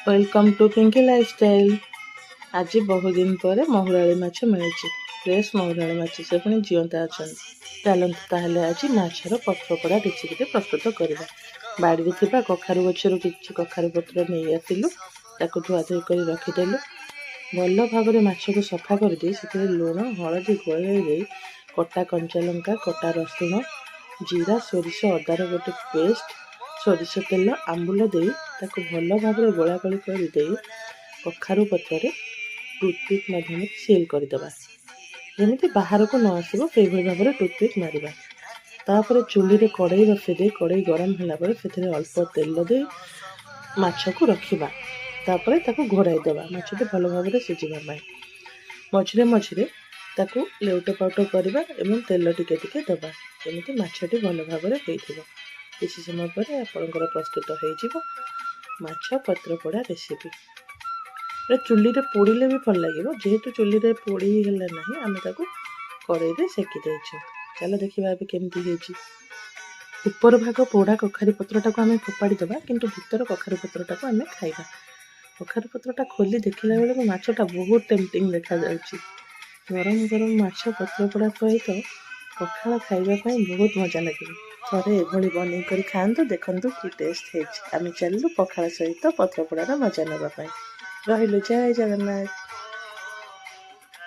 Welcome to Pinky lifestyle. आज बहुत दिन पर महुराली माछ मिली। फ्रेश महुराली माछ से पुणी जीवंता अच्छा। चलते ताहले आज माछर पत्रपोड़ा रेसिपी प्रस्तुत करवा। बाड़ी थी कखारु गचर किसी कखारु पत्र नहीं आसलु धुआ धुई कर रखीदेलु। भल भाव में माछ को सफा करदे से लुण हलदी गोल कटा कंचा लंका कटा रसुण जीरा सोरिष अदार गोटे पेस्ट सोरिष तेल आंबुल दे भल भाव में गोला गोली कर कखारु पत्र टूथपिक मध्यम सील करदे जमी बाहर को न आसो से भाव में टूथपिक मारिबा। तापर चूल्ही कड़ई बसई कड़ई गरम होला से अल्प तेल दे माछ को रखा। तापर ताको घोड़ाई देवा माछटी भल भाव में सीझा मझे मझे ताको लेउट पाउट करवा एवं तेल टिके टिके दबा जमी माछटी भल भाव में होइथिबो। किसी समय पर आपणकर प्रस्तुत हो माछ पत्रपोड़ा रेसिपी। चूल्ही रे पोड़िले भी भल लगे जेहेतु चूल्ही रे पोड़ी है ना आम कड़ई रे सेकी देचु। चलो देखा केमती ऊपर भाग पोड़ा कखारी पत्रटा को आम फोपाड़ी दबा किंतु भीतर कखारी पत्रटा को आम खाइबा। कखारी पत्रटा खोली देखला बेलू माछटा बहुत टेम्पटिंग देखा जाउची। गरम गरम माछ पत्रपोड़ा सहित पखाल खाइबा बहुत मजा लगे। थरे एभली बनै करी खाआंतु देखंतु कि टेस्ट है। आम चलू पखाल सहित पत्रपोड़ार मजा नेबा पाई। रहिलु। जय जगन्नाथ।